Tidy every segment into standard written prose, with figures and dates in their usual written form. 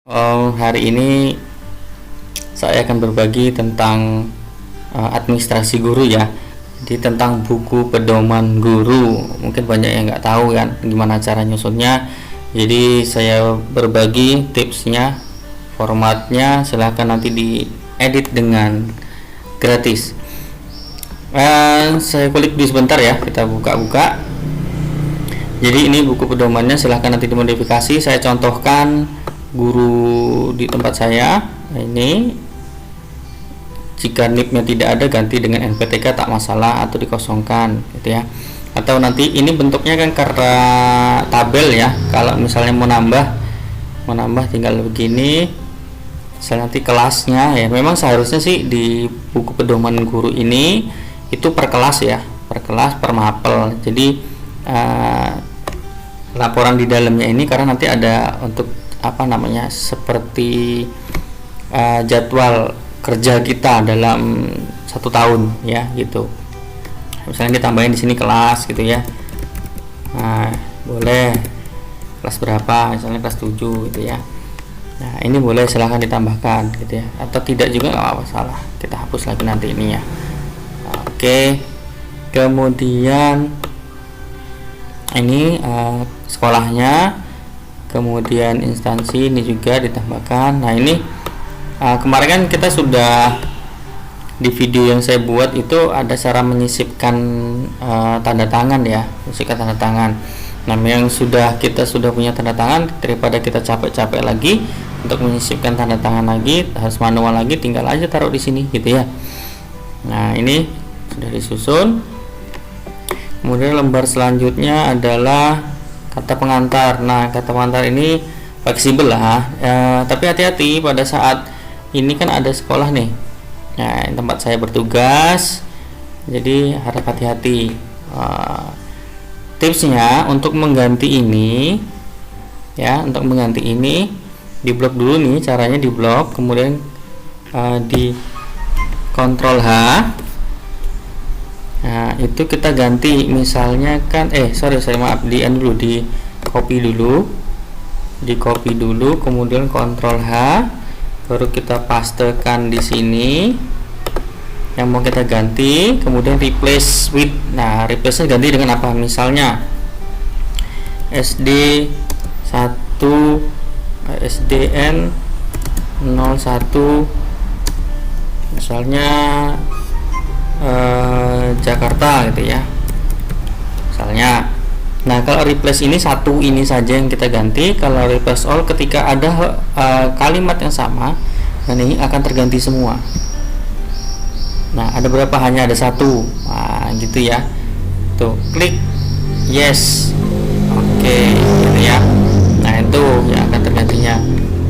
Hari ini saya akan berbagi tentang administrasi guru ya. Jadi tentang buku pedoman guru. Mungkin banyak yang nggak tahu kan gimana cara nyusunnya. Jadi saya berbagi tipsnya, formatnya. Silahkan nanti diedit dengan gratis. Saya klik dulu sebentar ya. Kita buka-buka. Jadi ini buku pedomannya. Silahkan nanti dimodifikasi. Saya contohkan guru di tempat saya. Nah, ini jika NIP-nya tidak ada ganti dengan NPTK tak masalah atau dikosongkan gitu ya. Atau nanti ini bentuknya kan karena tabel ya. Kalau misalnya mau nambah tinggal begini. Misalnya nanti kelasnya ya. Memang seharusnya sih di buku pedoman guru ini itu per kelas ya, per kelas per mapel. Jadi laporan di dalamnya ini karena nanti ada untuk seperti jadwal kerja kita dalam 1 tahun ya gitu. Misalnya ditambahin di sini kelas gitu ya. Nah, boleh kelas berapa, misalnya kelas 7 gitu ya. Nah, ini boleh silahkan ditambahkan gitu ya. Atau tidak juga nggak apa-apa, salah. Kita hapus lagi nanti ini ya. Oke. Kemudian ini sekolahnya, kemudian instansi ini juga ditambahkan. Nah, ini kemarin kan kita sudah di video yang saya buat itu ada cara menyisipkan tanda tangan ya, menyisipkan tanda tangan. Nah, yang kita sudah punya tanda tangan, daripada kita capek-capek lagi untuk menyisipkan tanda tangan lagi, harus manual lagi, tinggal aja taruh di sini gitu ya. Nah, ini sudah disusun. Kemudian lembar selanjutnya adalah kata pengantar. Nah, kata pengantar ini fleksibel lah, tapi hati-hati pada saat ini kan ada sekolah nih. Nah, tempat saya bertugas, jadi harap hati-hati. Tipsnya untuk mengganti ini, ya, untuk mengganti ini di blok dulu nih, caranya di blok, kemudian di Ctrl H. Nah, itu kita ganti misalnya kan di copy dulu, kemudian Ctrl H, baru kita pastekan di sini yang mau kita ganti, kemudian replace with. Nah, replace ganti dengan apa? Misalnya SD 1 SDN 01 misalnya Jakarta gitu ya misalnya. Nah, kalau replace ini satu ini saja yang kita ganti. Kalau replace all, ketika ada kalimat yang sama dan ini akan terganti semua. Nah, ada berapa? Hanya ada satu. Nah, gitu ya. Tuh, klik yes. Oke, gitu ya. Nah, itu yang akan tergantinya.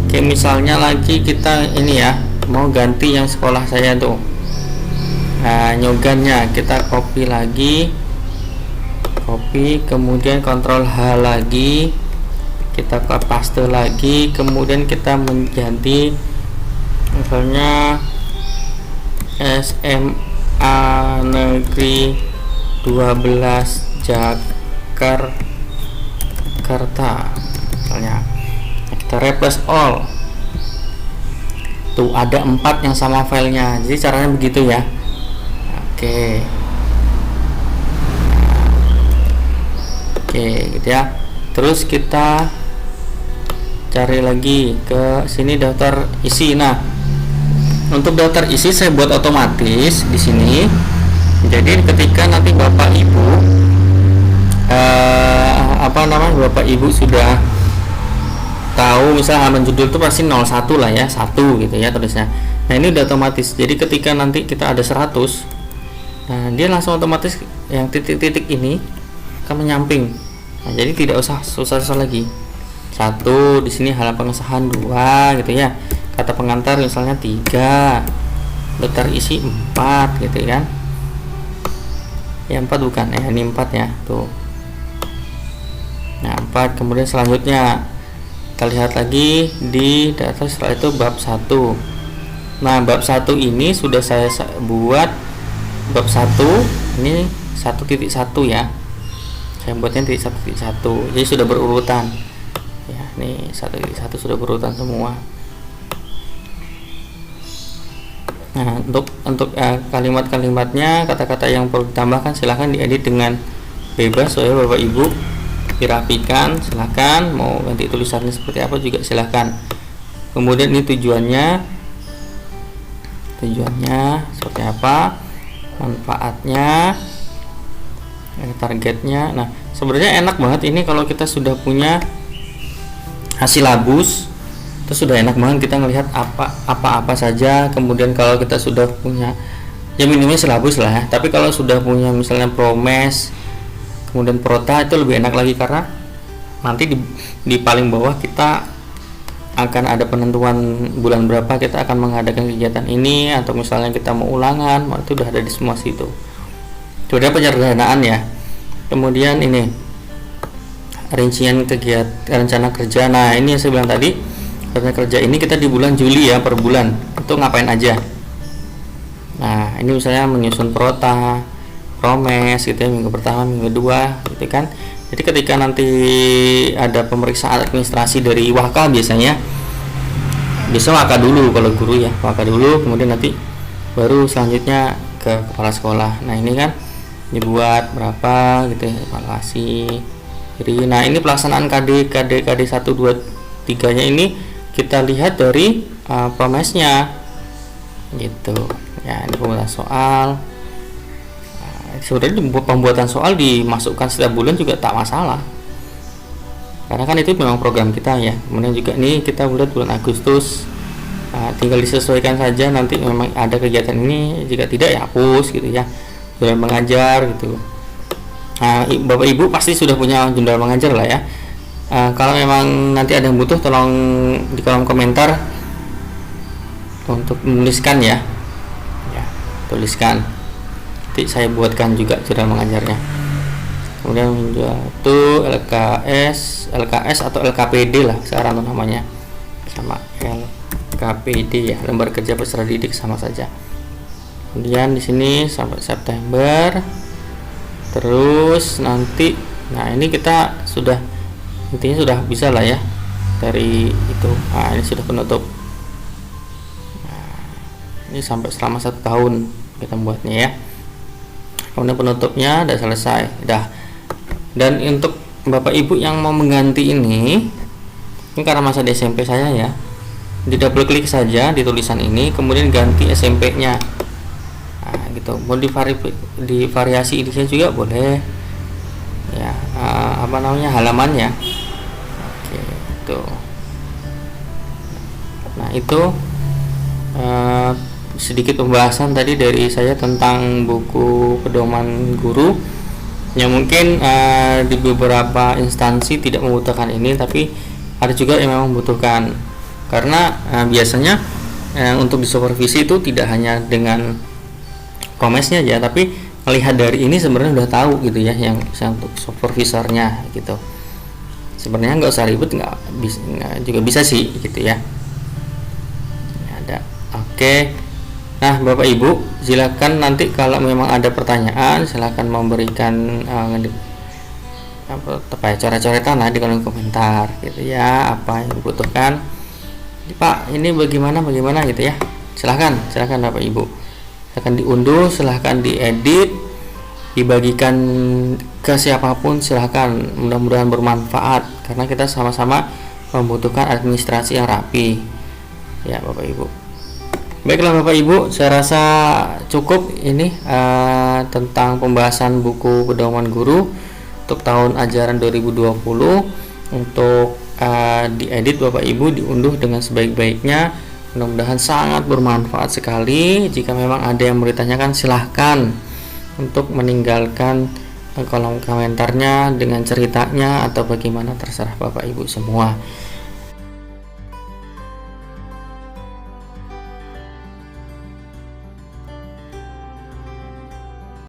Oke, misalnya lagi kita ini ya, mau ganti yang sekolah saya tuh. Nah, nyogannya kita copy lagi, kemudian Ctrl H lagi, kita paste lagi, kemudian kita mengganti misalnya SMA Negeri 12 Jakarta misalnya. Nah, kita replace all. Tuh ada 4 yang sama filenya. Jadi caranya begitu ya. Oke, gitu ya. Terus kita cari lagi ke sini daftar isi. Nah, untuk daftar isi saya buat otomatis di sini. Jadi ketika nanti Bapak Ibu Bapak Ibu sudah tahu, misalnya halaman judul itu pasti 01 lah ya, 1 gitu ya tulisnya. Nah, ini udah otomatis. Jadi ketika nanti kita ada 100, nah, dia langsung otomatis yang titik-titik ini akan menyamping. Nah, jadi tidak usah susah-susah lagi. 1 di sini halaman pengesahan 2 gitu ya. Kata pengantar misalnya 3. Daftar isi 4 gitu kan. Ya 4 bukan ya, ini 4 ya. Tuh. Nah, 4. Kemudian selanjutnya kita lihat lagi di data, setelah itu bab 1. Nah, bab 1 ini sudah saya buat. Bab 1 ini 1.1 ya. Saya buatnya titik 1.1. Jadi sudah berurutan. Ya, ini satu sudah berurutan semua. Nah, untuk kalimat-kalimatnya, kata-kata yang perlu ditambahkan silahkan diedit dengan bebas ya Bapak Ibu, dirapikan silahkan, mau ganti tulisannya seperti apa juga silahkan. Kemudian ini tujuannya seperti apa, manfaatnya, targetnya. Nah, sebenarnya enak banget ini kalau kita sudah punya hasil labus, itu sudah enak banget kita melihat apa saja. Kemudian kalau kita sudah punya ya minimal silabus lah ya, tapi kalau sudah punya misalnya promes kemudian prota itu lebih enak lagi, karena nanti di paling bawah kita akan ada penentuan bulan berapa kita akan mengadakan kegiatan ini, atau misalnya kita mau ulangan, itu udah ada di semua situ. Sudah penyederhanaan ya. Kemudian ini rincian kegiatan rencana kerja. Nah, ini yang saya bilang tadi, rencana kerja ini kita di bulan Juli ya, per bulan itu ngapain aja. Nah, ini misalnya menyusun prota, promes gitu ya, minggu pertama, minggu kedua gitu kan. Jadi ketika nanti ada pemeriksaan administrasi dari Waka, biasa Waka dulu kalau guru ya, Waka dulu, kemudian nanti baru selanjutnya ke kepala sekolah. Nah, ini kan dibuat berapa gitu ya, evaluasi. Jadi nah, ini pelaksanaan KD 1 2 3 nya ini kita lihat dari promesnya gitu ya. Ini pembuatan soal. Sebenarnya pembuatan soal dimasukkan setiap bulan juga tak masalah, karena kan itu memang program kita ya. Kemudian juga nih kita bulan Agustus, tinggal disesuaikan saja, nanti memang ada kegiatan ini, jika tidak ya hapus gitu ya, jurnal mengajar gitu. Nah, Bapak Ibu pasti sudah punya jurnal mengajar lah ya. Kalau memang nanti ada yang butuh, tolong di kolom komentar untuk menuliskan ya, tuliskan. Nanti saya buatkan juga jurnal mengajarnya. Kemudian itu LKS atau LKPD lah sekarang tuh namanya, sama LKPD ya, lembar kerja peserta didik sama saja. Kemudian di sini sampai September. Terus nanti, nah ini kita sudah intinya sudah bisa lah ya dari itu. Nah, ini sudah penutup. Nah, ini sampai selama 1 tahun kita membuatnya ya. Kemudian penutupnya udah selesai, dah. Dan untuk Bapak Ibu yang mau mengganti ini karena masa di SMP saya ya, di double klik saja di tulisan ini, kemudian ganti SMP-nya. Nah, gitu. Mau di variasi edition juga boleh. Ya, halamannya. Oke, itu. Nah, itu sedikit pembahasan tadi dari saya tentang buku pedoman guru yang mungkin di beberapa instansi tidak membutuhkan ini, tapi ada juga yang memang membutuhkan, karena biasanya untuk disupervisi itu tidak hanya dengan promesnya aja, tapi melihat dari ini sebenarnya udah tahu gitu ya, yang untuk supervisornya gitu. Sebenarnya nggak usah ribet, nggak juga bisa sih gitu ya. Ini ada. Oke. Nah, Bapak Ibu, silakan nanti kalau memang ada pertanyaan, silakan memberikan coret-coretan di kolom komentar gitu ya, apa yang dibutuhkan. Pak, ini bagaimana gitu ya. Silakan Bapak Ibu. Silakan diunduh, silakan diedit, dibagikan ke siapapun, silakan. Mudah-mudahan bermanfaat, karena kita sama-sama membutuhkan administrasi yang rapi. Ya, Bapak Ibu. Baiklah Bapak Ibu, saya rasa cukup ini tentang pembahasan buku pedoman guru untuk tahun ajaran 2020. Untuk diedit Bapak Ibu, diunduh dengan sebaik-baiknya. Mudah-mudahan sangat bermanfaat sekali. Jika memang ada yang mau ditanyakan, silahkan untuk meninggalkan kolom komentarnya dengan ceritanya atau bagaimana, terserah Bapak Ibu semua.